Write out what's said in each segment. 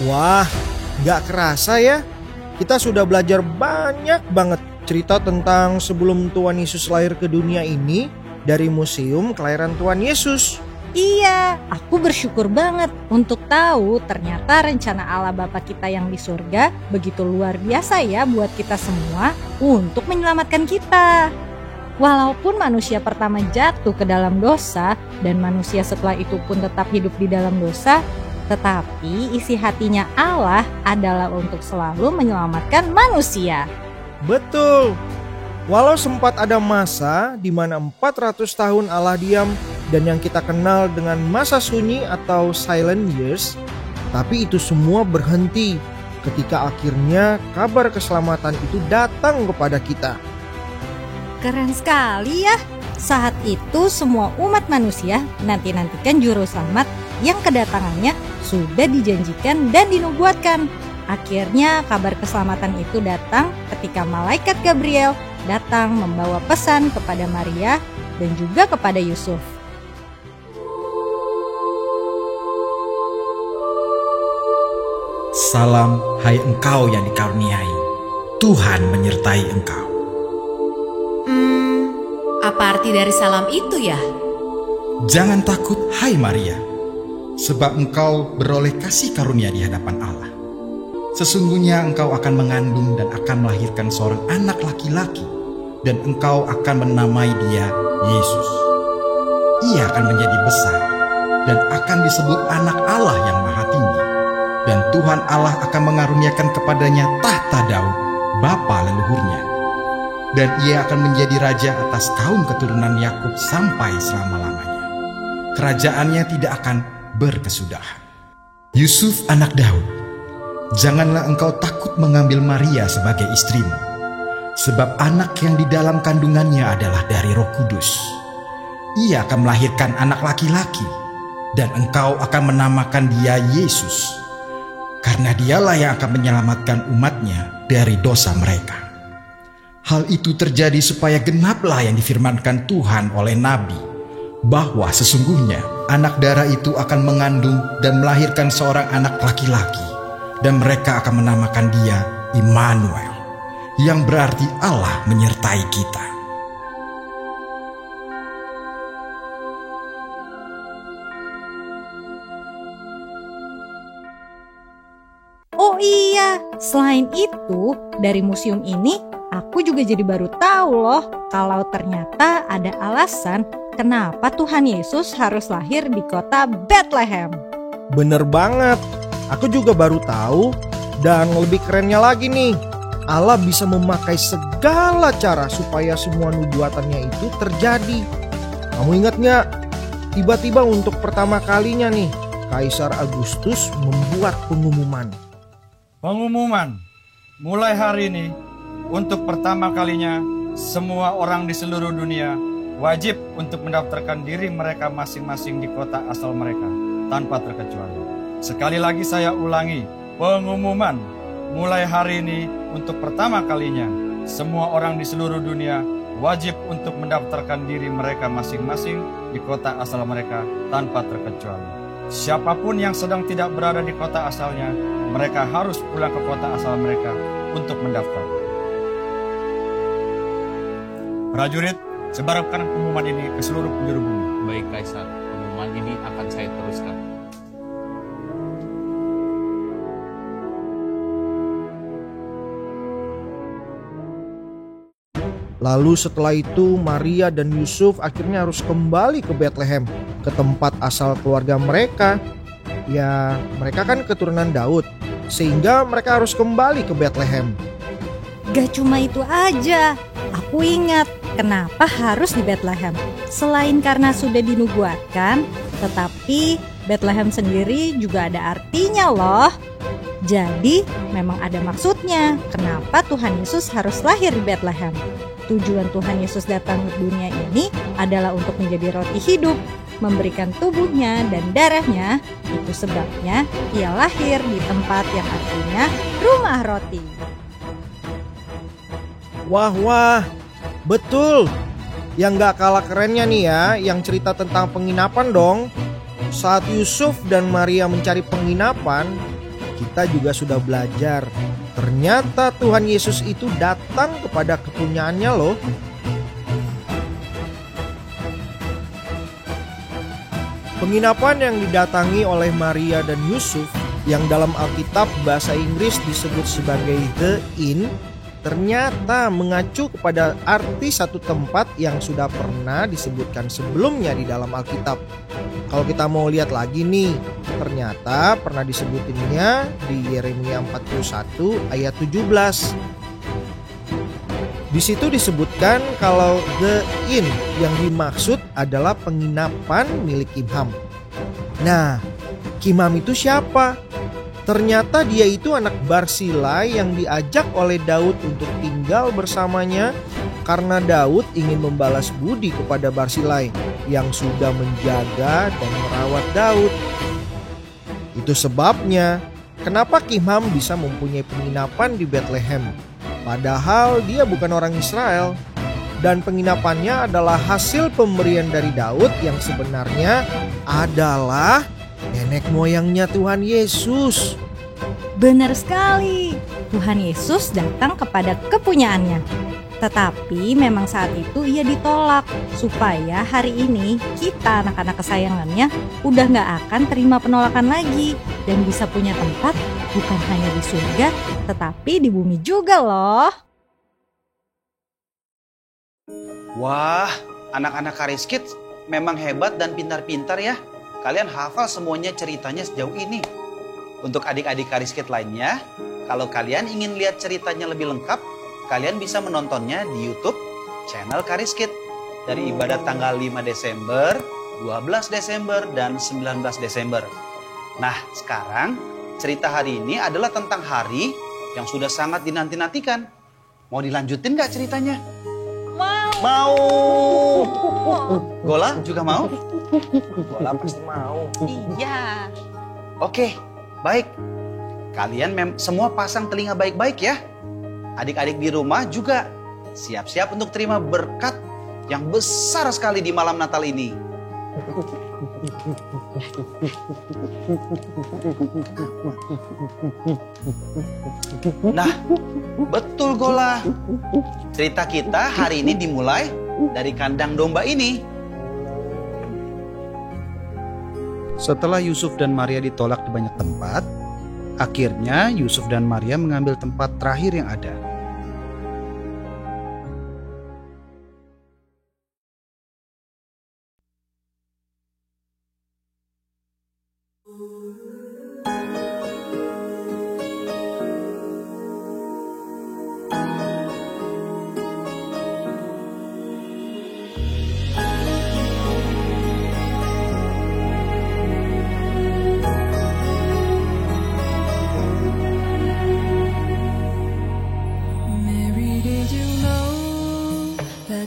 Wah, gak kerasa ya. Kita sudah belajar banyak banget cerita tentang sebelum Tuhan Yesus lahir ke dunia ini dari Museum Kelahiran Tuhan Yesus. Iya, aku bersyukur banget untuk tahu ternyata rencana Allah Bapa kita yang di surga begitu luar biasa ya buat kita semua untuk menyelamatkan kita. Walaupun manusia pertama jatuh ke dalam dosa dan manusia setelah itu pun tetap hidup di dalam dosa, tetapi isi hatinya Allah adalah untuk selalu menyelamatkan manusia. Betul. Walau sempat ada masa di mana 400 tahun Allah diam dan yang kita kenal dengan masa sunyi atau silent years, tapi itu semua berhenti ketika akhirnya kabar keselamatan itu datang kepada kita. Keren sekali ya. Saat itu semua umat manusia nanti-nantikan juru selamat yang kedatangannya sudah dijanjikan dan dinubuatkan. Akhirnya kabar keselamatan itu datang ketika malaikat Gabriel datang membawa pesan kepada Maria dan juga kepada Yusuf. Salam hai engkau yang dikaruniai, Tuhan menyertai engkau. Apa arti dari salam itu ya? Jangan takut hai Maria, sebab engkau beroleh kasih karunia di hadapan Allah. Sesungguhnya engkau akan mengandung dan akan melahirkan seorang anak laki-laki, dan engkau akan menamai dia Yesus. Ia akan menjadi besar dan akan disebut anak Allah yang maha tinggi. Dan Tuhan Allah akan mengaruniakan kepadanya tahta Daud, bapa leluhurnya. Dan ia akan menjadi raja atas kaum keturunan Yakub sampai selama-lamanya. Kerajaannya tidak akan berkesudahan. Yusuf anak Daud, janganlah engkau takut mengambil Maria sebagai istrimu, sebab anak yang di dalam kandungannya adalah dari Roh Kudus. Ia akan melahirkan anak laki-laki, dan engkau akan menamakan dia Yesus, karena dialah yang akan menyelamatkan umatnya dari dosa mereka. Hal itu terjadi supaya genaplah yang difirmankan Tuhan oleh Nabi, bahwa sesungguhnya anak darah itu akan mengandung dan melahirkan seorang anak laki-laki, dan mereka akan menamakan dia Immanuel, yang berarti Allah menyertai kita. Oh iya, selain itu dari museum ini aku juga jadi baru tahu loh kalau ternyata ada alasan kenapa Tuhan Yesus harus lahir di kota Bethlehem. Bener banget. Aku juga baru tahu, dan lebih kerennya lagi nih, Allah bisa memakai segala cara supaya semua nubuatannya itu terjadi. Kamu ingat gak? Tiba-tiba untuk pertama kalinya nih, Kaisar Agustus membuat pengumuman. Pengumuman, mulai hari ini, untuk pertama kalinya, semua orang di seluruh dunia wajib untuk mendaftarkan diri mereka masing-masing di kota asal mereka, tanpa terkecuali. Sekali lagi saya ulangi, pengumuman, mulai hari ini, untuk pertama kalinya, semua orang di seluruh dunia wajib untuk mendaftarkan diri mereka masing-masing di kota asal mereka, tanpa terkecuali. Siapapun yang sedang tidak berada di kota asalnya, mereka harus pulang ke kota asal mereka untuk mendaftar. Prajurit, sebarkan pengumuman ini ke seluruh penjuru bumi. Baik Kaisar, pengumuman ini akan saya teruskan. Lalu setelah itu Maria dan Yusuf akhirnya harus kembali ke Bethlehem, ke tempat asal keluarga mereka. Ya, mereka kan keturunan Daud, sehingga mereka harus kembali ke Bethlehem. Gak cuma itu aja, aku ingat kenapa harus di Bethlehem. Selain karena sudah dinubuatkan, tetapi Bethlehem sendiri juga ada artinya loh. Jadi memang ada maksudnya kenapa Tuhan Yesus harus lahir di Bethlehem. Tujuan Tuhan Yesus datang ke dunia ini adalah untuk menjadi roti hidup, memberikan tubuhnya dan darahnya. Itu sebabnya ia lahir di tempat yang artinya rumah roti. Wah, betul. Yang gak kalah kerennya nih ya, yang cerita tentang penginapan dong. Saat Yusuf dan Maria mencari penginapan, kita juga sudah belajar. Ternyata Tuhan Yesus itu datang kepada kepunyaannya loh. Penginapan yang didatangi oleh Maria dan Yusuf yang dalam Alkitab bahasa Inggris disebut sebagai The Inn ternyata mengacu kepada arti satu tempat yang sudah pernah disebutkan sebelumnya di dalam Alkitab. Kalau kita mau lihat lagi nih, ternyata pernah disebutinnya di Yeremia 41 ayat 17. Di situ disebutkan kalau The Inn yang dimaksud adalah penginapan milik Kimham. Nah, Kimham itu siapa? Ternyata dia itu anak Barsilai yang diajak oleh Daud untuk tinggal bersamanya karena Daud ingin membalas budi kepada Barsilai yang sudah menjaga dan merawat Daud. Itu sebabnya kenapa Kimham bisa mempunyai penginapan di Bethlehem, padahal dia bukan orang Israel. Dan penginapannya adalah hasil pemberian dari Daud yang sebenarnya adalah nenek moyangnya Tuhan Yesus. Benar sekali, Tuhan Yesus datang kepada kepunyaannya. Tetapi memang saat itu ia ditolak, supaya hari ini kita anak-anak kesayangannya udah gak akan terima penolakan lagi dan bisa punya tempat bukan hanya di surga, tetapi di bumi juga loh. Wah, anak-anak Karis Kids memang hebat dan pintar-pintar ya. Kalian hafal semuanya ceritanya sejauh ini. Untuk adik-adik Karis Kids lainnya, kalau kalian ingin lihat ceritanya lebih lengkap, kalian bisa menontonnya di YouTube channel Karis Kids dari ibadat tanggal 5 Desember, 12 Desember, dan 19 Desember. Nah, sekarang cerita hari ini adalah tentang hari yang sudah sangat dinanti-nantikan. Mau dilanjutin nggak ceritanya? Mau. Gola juga mau? Gola pasti mau. Iya. Oke, baik. Kalian semua pasang telinga baik-baik ya. Adik-adik di rumah juga siap-siap untuk terima berkat yang besar sekali di malam Natal ini. Nah, betul Gola. Cerita kita hari ini dimulai dari kandang domba ini. Setelah Yusuf dan Maria ditolak di banyak tempat, akhirnya Yusuf dan Maria mengambil tempat terakhir yang ada.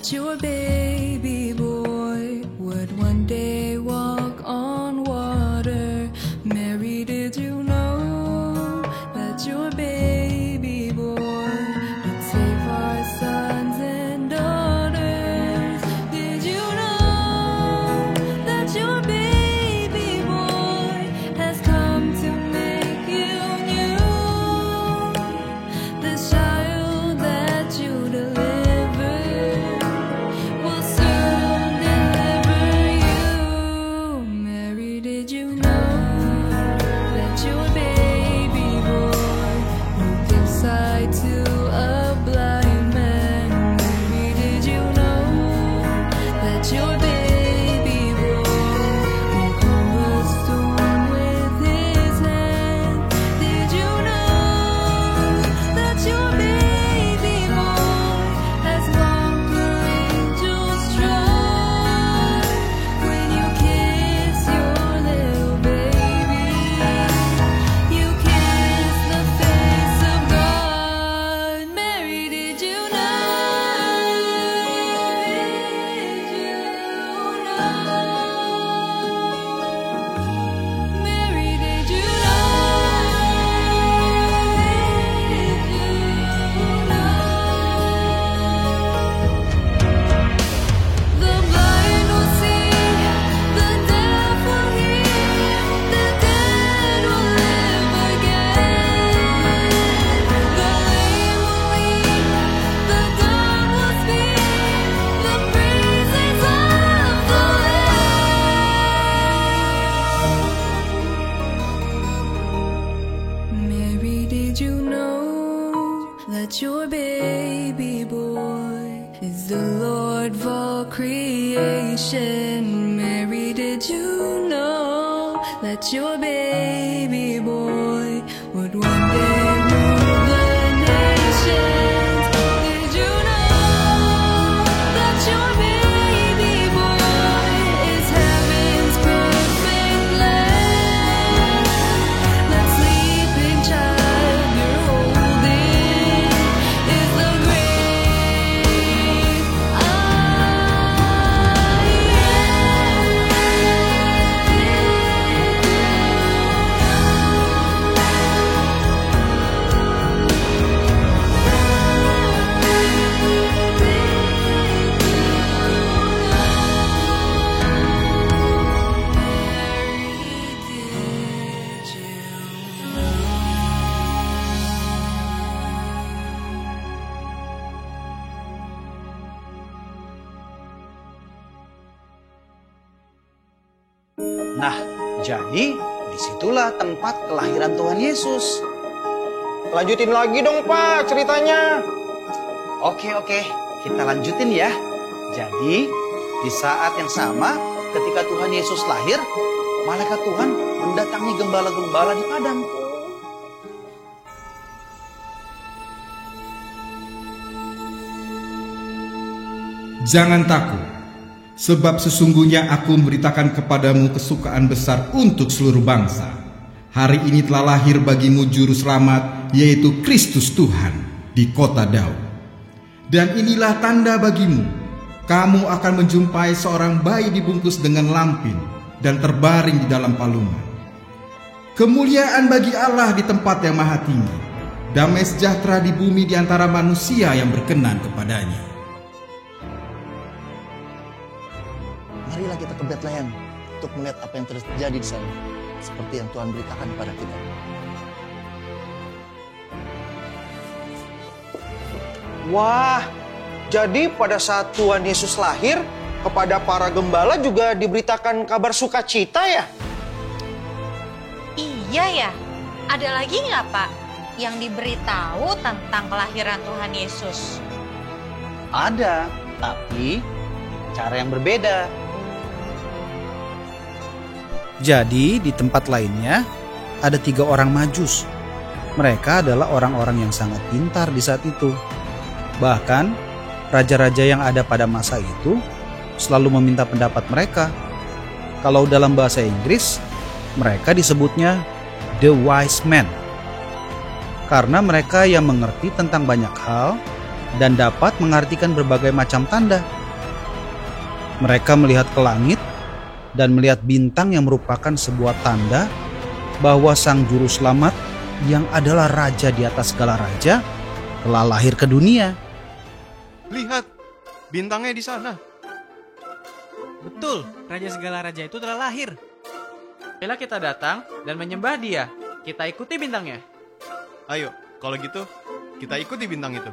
Your baby boy would one day walk on water. Mary, Did you know that your baby boy would one day rule the nations? Did you know that your baby boy is heaven's perfect lamb? That sleeping child you're holding is the great I Nah, jadi disitulah tempat kelahiran Tuhan Yesus. Lanjutin lagi dong Pak ceritanya. Oke, kita lanjutin ya. Jadi, di saat yang sama ketika Tuhan Yesus lahir, malaikat Tuhan mendatangi gembala-gembala di padang. Jangan takut, sebab sesungguhnya aku memberitakan kepadamu kesukaan besar untuk seluruh bangsa. Hari ini telah lahir bagimu juru selamat, yaitu Kristus Tuhan di kota Daud. Dan inilah tanda bagimu, kamu akan menjumpai seorang bayi dibungkus dengan lampin dan terbaring di dalam palungan. Kemuliaan bagi Allah di tempat yang maha tinggi, damai sejahtera di bumi di antara manusia yang berkenan kepadanya. Marilah kita ke Bethlehem untuk melihat apa yang terjadi di sana, seperti yang Tuhan beritakan kepada kita. Wah, jadi pada saat Tuhan Yesus lahir, kepada para gembala juga diberitakan kabar sukacita ya? Iya ya, ada lagi nggak Pak yang diberitahu tentang kelahiran Tuhan Yesus? Ada, tapi cara yang berbeda. Jadi di tempat lainnya ada 3 orang Majus. Mereka adalah orang-orang yang sangat pintar di saat itu. Bahkan raja-raja yang ada pada masa itu selalu meminta pendapat mereka. Kalau dalam bahasa Inggris, mereka disebutnya The Wise Men. Karena mereka yang mengerti tentang banyak hal dan dapat mengartikan berbagai macam tanda. Mereka melihat ke langit dan melihat bintang yang merupakan sebuah tanda bahwa Sang Juru Selamat yang adalah Raja di atas segala raja telah lahir ke dunia. Lihat, bintangnya di sana. Betul, Raja segala raja itu telah lahir. Bila kita datang dan menyembah Dia, kita ikuti bintangnya. Ayo, kalau gitu, kita ikuti bintang itu.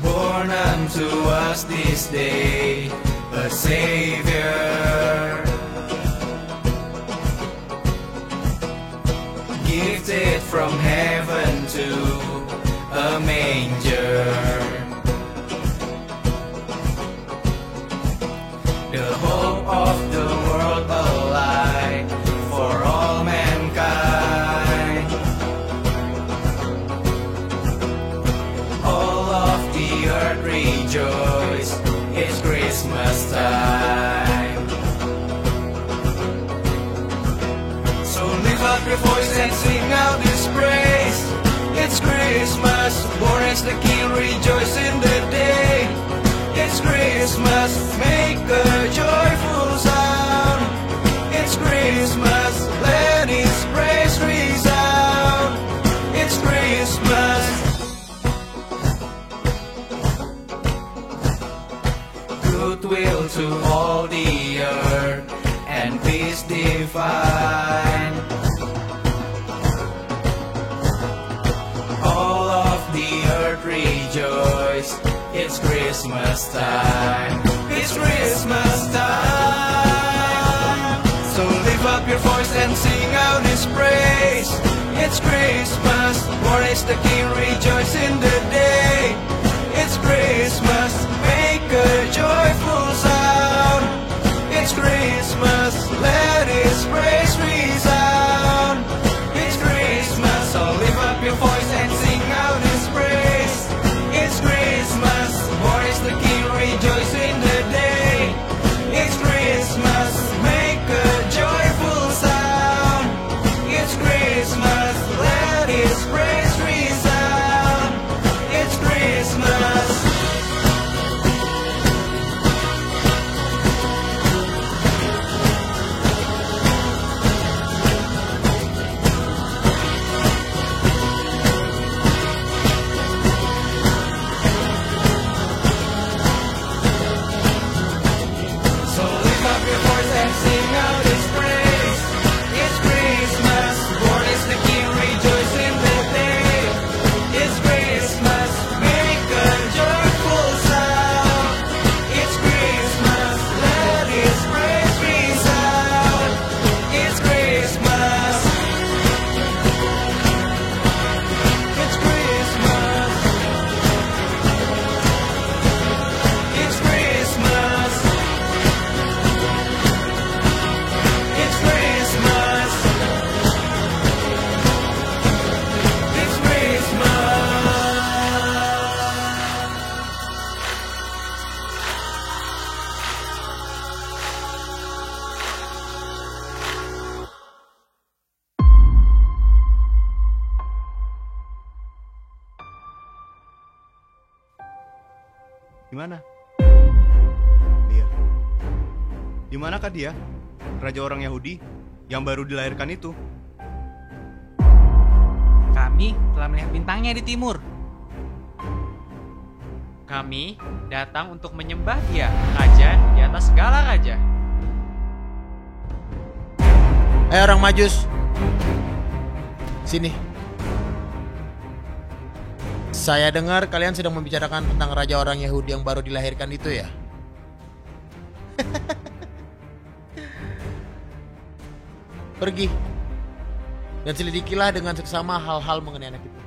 Born unto us this day a Savior, gifted from heaven to a manger. The hope of the world, a light for all mankind. All of the earth rejoice, it's Christmas time. So lift up your voice and sing out this praise. It's Christmas, born as the King, rejoice in the day. It's Christmas, make a joyful sound. It's Christmas, let His praise resound. It's Christmas. Goodwill to all the earth and peace divine. All of the earth rejoice, it's Christmas time. It's Christmas time. and sing out His praise. It's Christmas, born is the King, rejoice in the day. It's Christmas, make a joyful sound. It's Christmas, let His praise resound. It's Christmas, so lift up your voice and sing out His praise. It's Christmas, born is the King, rejoice in the day. It's Christmas, make a joyful sound. It's Christmas, let His praise resound. It's Christmas. So lift up your voice and sing out His praise. It's Christmas, born is the King, rejoice in the day. It's Christmas, make a joyful sound. It's Christmas, let His praise resound. It's Christmas. It's Christmas. It's Christmas. It's Christmas. It's Gimana? Dia. Di manakah dia? Raja orang Yahudi yang baru dilahirkan itu. Kami telah melihat bintangnya di timur. Kami datang untuk menyembah Dia, Raja di atas segala raja. Orang Majus, sini. Saya dengar kalian sedang membicarakan tentang raja orang Yahudi yang baru dilahirkan itu ya? Pergi dan selidikilah dengan seksama hal-hal mengenai anak itu.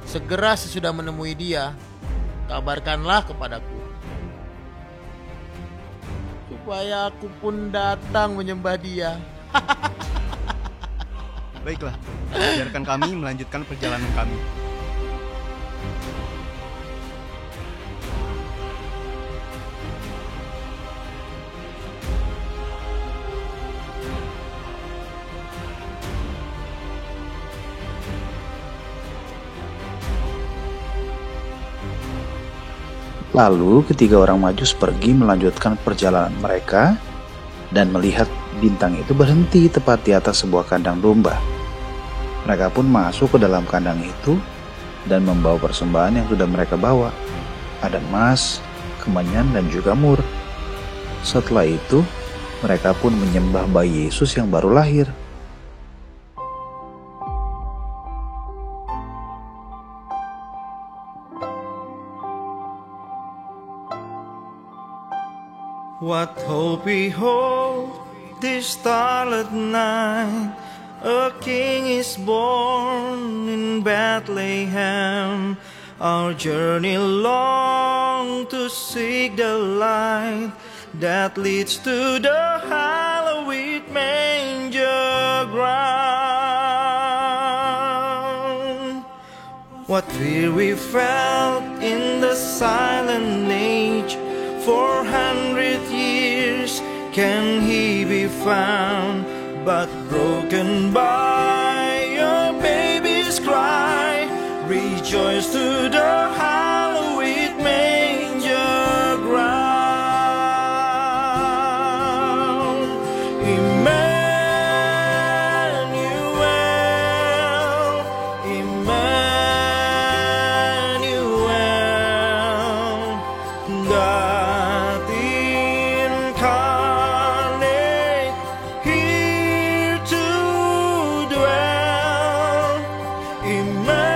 Segera sesudah menemui dia, kabarkanlah kepadaku, supaya aku pun datang menyembah dia. Baiklah, biarkan kami melanjutkan perjalanan kami. Lalu ketiga orang Majus pergi melanjutkan perjalanan mereka dan melihat bintang itu berhenti tepat di atas sebuah kandang domba. Mereka pun masuk ke dalam kandang itu dan membawa persembahan yang sudah mereka bawa. Ada emas, kemenyan, dan juga mur. Setelah itu, mereka pun menyembah bayi Yesus yang baru lahir. What hope we hold this starlit night. A king is born in Bethlehem. Our journey long to seek the light that leads to the hallowed manger ground. What fear we felt in the silent age. 400 years can He be found, but broken by your baby's cry. Rejoice to the hallowed manger ground. Emmanuel, Emmanuel, God incarnate, here to dwell. Emmanuel,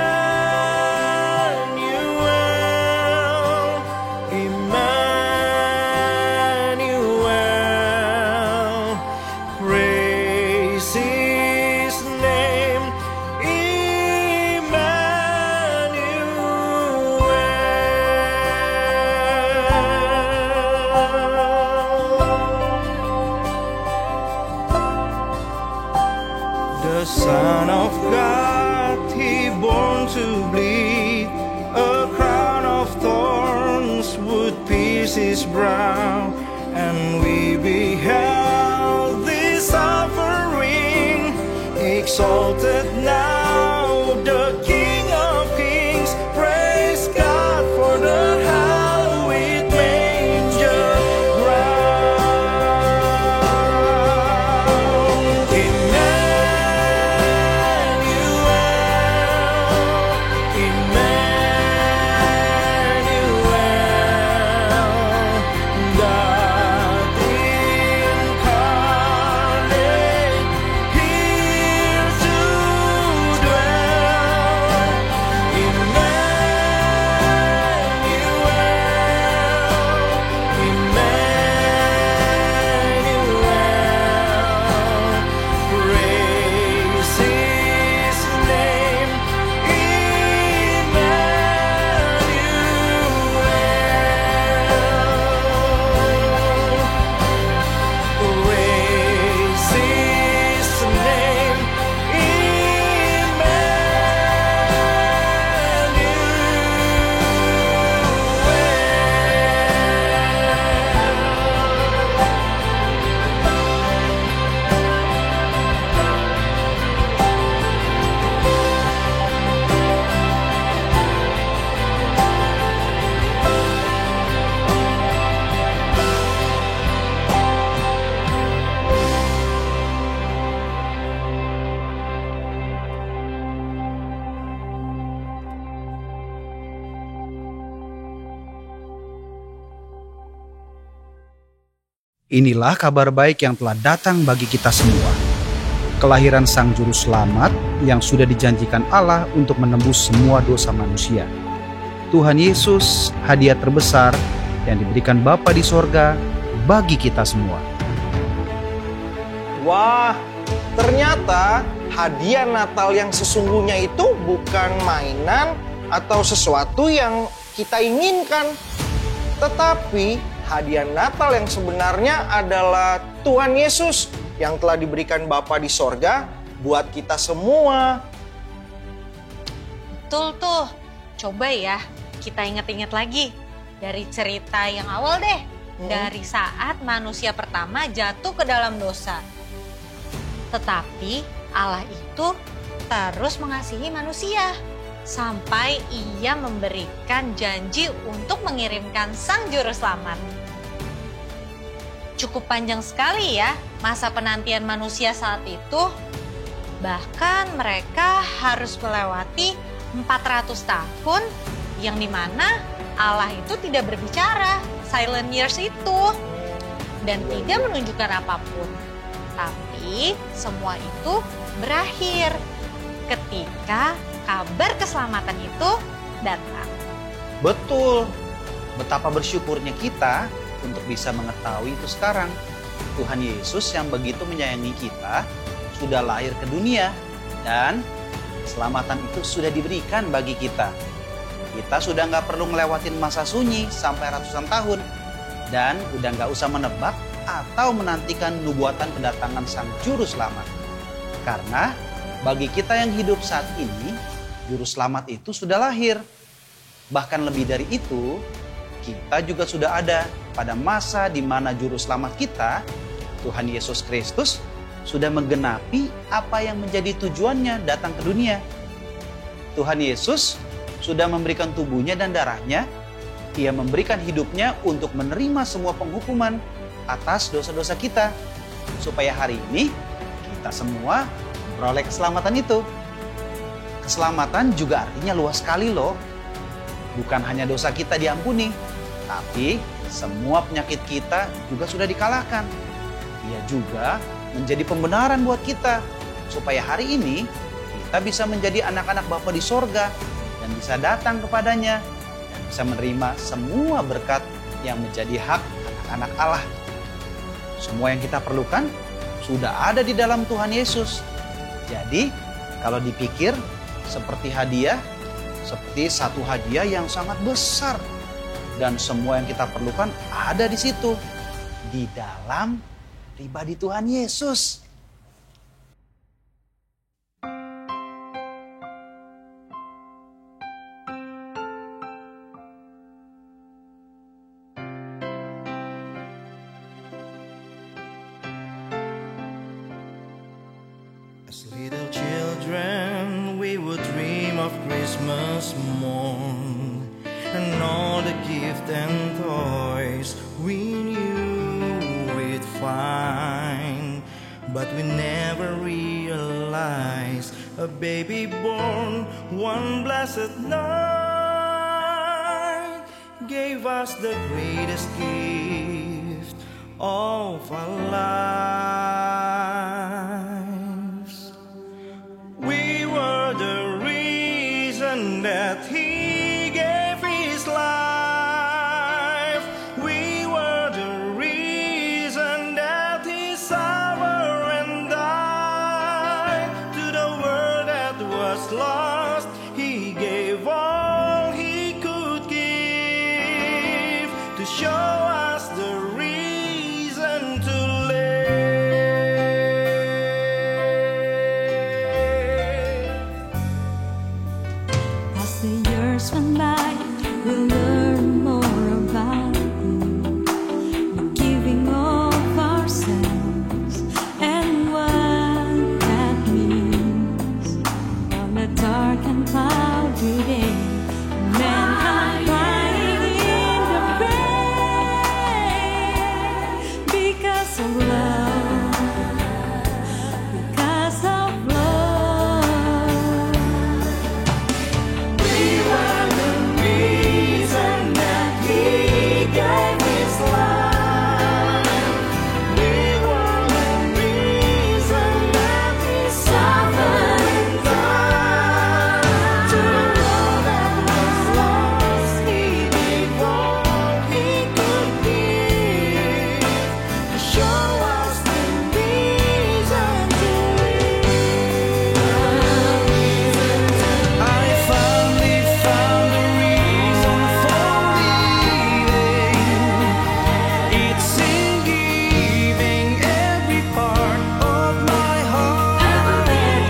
Son of God, He born to bleed. A crown of thorns would pierce His brow, and we beheld this offering, exalted now, the King of Kings. Praise God for the hallowed manger ground. Inilah kabar baik yang telah datang bagi kita semua. Kelahiran Sang Juru Selamat yang sudah dijanjikan Allah untuk menembus semua dosa manusia. Tuhan Yesus, hadiah terbesar yang diberikan Bapa di sorga bagi kita semua. Wah, ternyata hadiah Natal yang sesungguhnya itu bukan mainan atau sesuatu yang kita inginkan, tetapi hadiah Natal yang sebenarnya adalah Tuhan Yesus yang telah diberikan Bapa di sorga buat kita semua. Betul tuh. Coba ya, kita ingat-ingat lagi dari cerita yang awal deh. Dari saat manusia pertama jatuh ke dalam dosa. Tetapi Allah itu terus mengasihi manusia. Sampai Ia memberikan janji untuk mengirimkan Sang Juru Selamat. Cukup panjang sekali ya masa penantian manusia saat itu. Bahkan mereka harus melewati 400 tahun yang dimana Allah itu tidak berbicara, silent years itu. Dan tidak menunjukkan apapun. Tapi semua itu berakhir ketika kabar keselamatan itu datang. Betul. Betapa bersyukurnya kita untuk bisa mengetahui itu sekarang. Tuhan Yesus yang begitu menyayangi kita sudah lahir ke dunia dan keselamatan itu sudah diberikan bagi kita. Kita sudah nggak perlu ngelewatin masa sunyi sampai ratusan tahun dan udah nggak usah menebak atau menantikan nubuatan kedatangan Sang Juru Selamat. Karena bagi kita yang hidup saat ini, Juru Selamat itu sudah lahir. Bahkan lebih dari itu, kita juga sudah ada pada masa di mana Juru Selamat kita, Tuhan Yesus Kristus, sudah menggenapi apa yang menjadi tujuannya datang ke dunia. Tuhan Yesus sudah memberikan tubuhnya dan darahnya. Ia memberikan hidupnya untuk menerima semua penghukuman atas dosa-dosa kita. Supaya hari ini kita semua beroleh keselamatan itu. Keselamatan juga artinya luas sekali loh. Bukan hanya dosa kita diampuni, tapi semua penyakit kita juga sudah dikalahkan. Ia juga menjadi pembenaran buat kita. Supaya hari ini kita bisa menjadi anak-anak Bapa di sorga dan bisa datang kepadanya dan bisa menerima semua berkat yang menjadi hak anak-anak Allah. Semua yang kita perlukan sudah ada di dalam Tuhan Yesus. Jadi kalau dipikir seperti hadiah, seperti satu hadiah yang sangat besar. Dan semua yang kita perlukan ada di situ. Di dalam pribadi Tuhan Yesus. a baby born one blessed night, gave us the greatest gift of our lives. We were the reason that He gave His life. We were the reason that He suffered and died. To the world that was lost, He gave all He could give to show us the reason to live. As the years went by, we'll learn more about you, the giving of ourselves and what that means. On a dark and cloudy day, mankind crying in the rain because of love, because of love. We were the reason that He gave His life. We were the reason that He suffered and died. To the world that was lost, He gave all He could give to show us the reason to live. I finally found the reason for living. It's in giving every part of my heart to Him.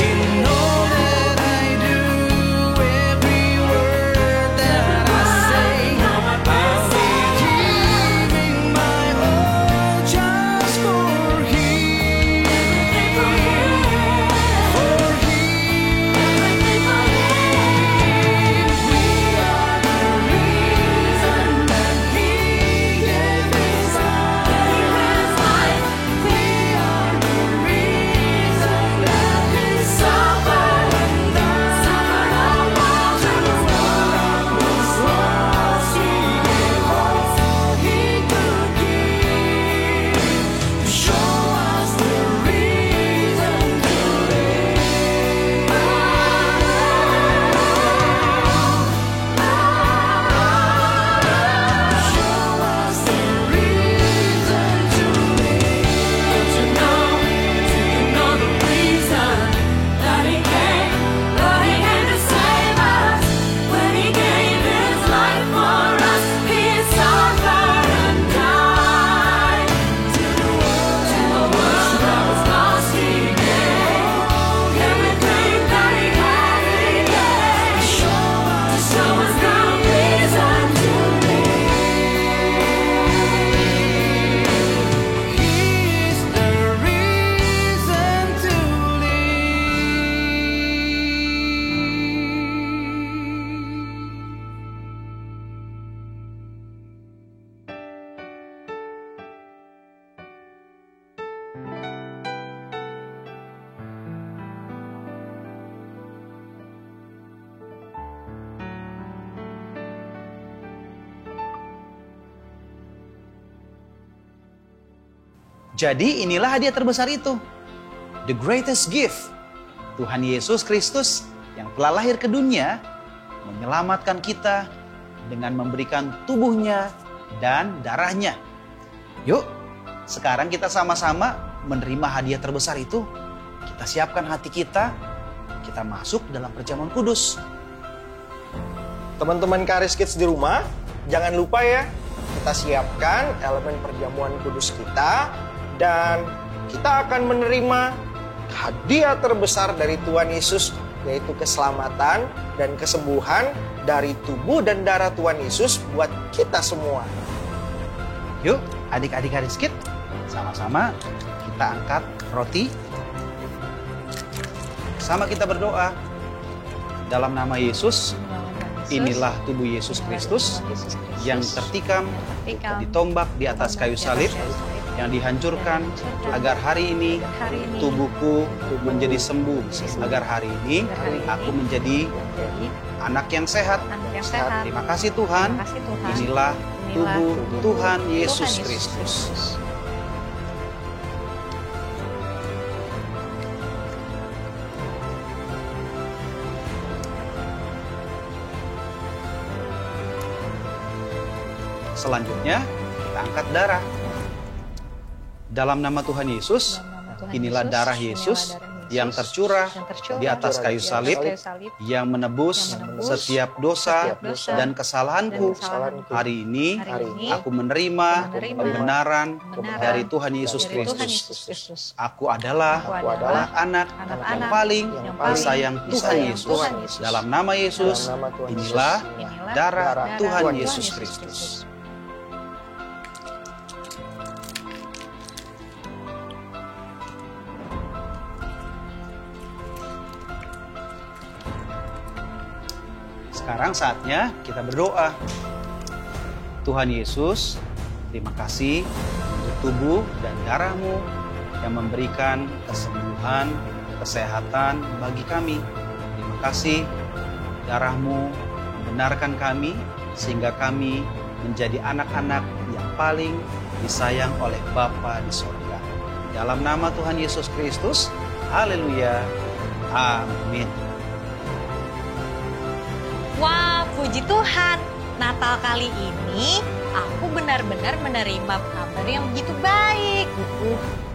In all that I do, every word that I say, I'll be giving my all just for Him. For Him. We are the reason that He gave His life. We are the reason that He suffered and died. To the world that was lost, He gave all He could give to show us the reason to live. Show us the reason to live. Don't you know the reason that He came? That He came to save us. When He gave His life for us, He suffered and died. To the world that was lost, He gave everything that He had. He gave to show us the reason to live. He's the reason to Jadi inilah hadiah terbesar itu. The greatest gift. Tuhan Yesus Kristus yang telah lahir ke dunia menyelamatkan kita dengan memberikan tubuhnya dan darahnya. Yuk, sekarang kita sama-sama menerima hadiah terbesar itu. Kita siapkan hati kita masuk dalam perjamuan kudus. Teman-teman Karis Kids di rumah, jangan lupa ya, kita siapkan elemen perjamuan kudus kita dan kita akan menerima hadiah terbesar dari Tuhan Yesus, yaitu keselamatan dan kesembuhan dari tubuh dan darah Tuhan Yesus buat kita semua. Yuk, adik-adik Karis Kids, sama-sama kita angkat roti. Sama kita berdoa. Dalam nama Yesus, inilah tubuh Yesus Kristus yang tertikam, ditombak di atas kayu salib yang dihancurkan agar hari ini tubuhku menjadi sembuh, agar hari ini aku menjadi anak yang sehat. Terima kasih Tuhan. Inilah tubuh Tuhan Yesus Kristus. Selanjutnya kita angkat darah. Dalam nama Tuhan Yesus, inilah darah Yesus yang tercurah di atas kayu salib yang menebus setiap dosa dan kesalahanku. Hari ini aku menerima kebenaran dari Tuhan Yesus Kristus. Aku adalah anak-anak yang paling disayang Tuhan Yesus. Dalam nama Yesus, inilah darah Tuhan Yesus Kristus. Sekarang saatnya kita berdoa. Tuhan Yesus, terima kasih untuk tubuh dan darah-Mu yang memberikan kesembuhan, kesehatan bagi kami. Terima kasih darah-Mu membenarkan kami sehingga kami menjadi anak-anak yang paling disayang oleh Bapa di surga. Dalam nama Tuhan Yesus Kristus, haleluya, amin. Wah, puji Tuhan. Natal kali ini aku benar-benar menerima kabar yang begitu baik.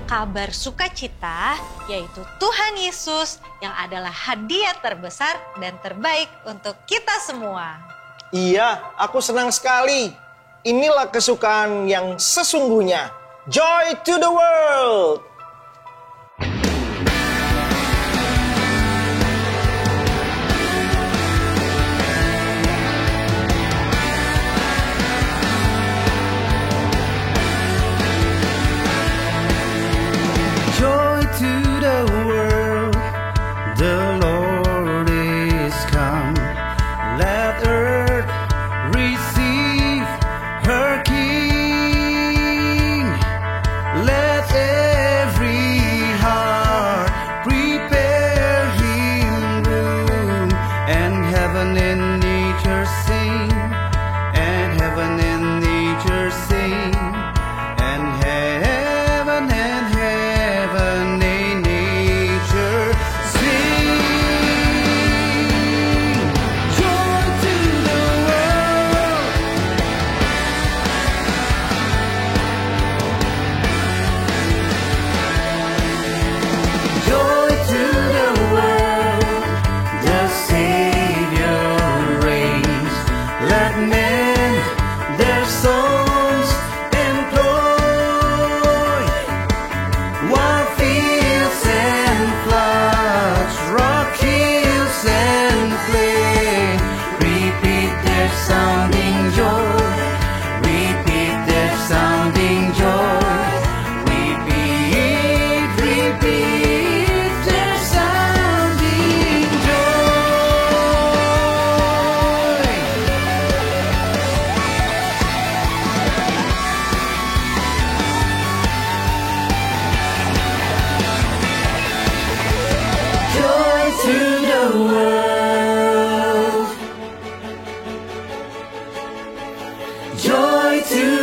Kabar sukacita, yaitu Tuhan Yesus yang adalah hadiah terbesar dan terbaik untuk kita semua. Iya, aku senang sekali. Inilah kesukaan yang sesungguhnya. Joy to the world! Joy to the world, the Lord is come. Let earth receive her King. Let every heart prepare him room. And heaven and nature sing, and heaven and nature sing, and heaven and heaven and nature sing. Joy to the world. Joy to the world, the Savior reigns. Let men their songs employ, while fields and floods, rock hills and plain, repeat their sounding joy, repeat their sounding joy, repeat, repeat their sounding joy. Joy to the world. Joy to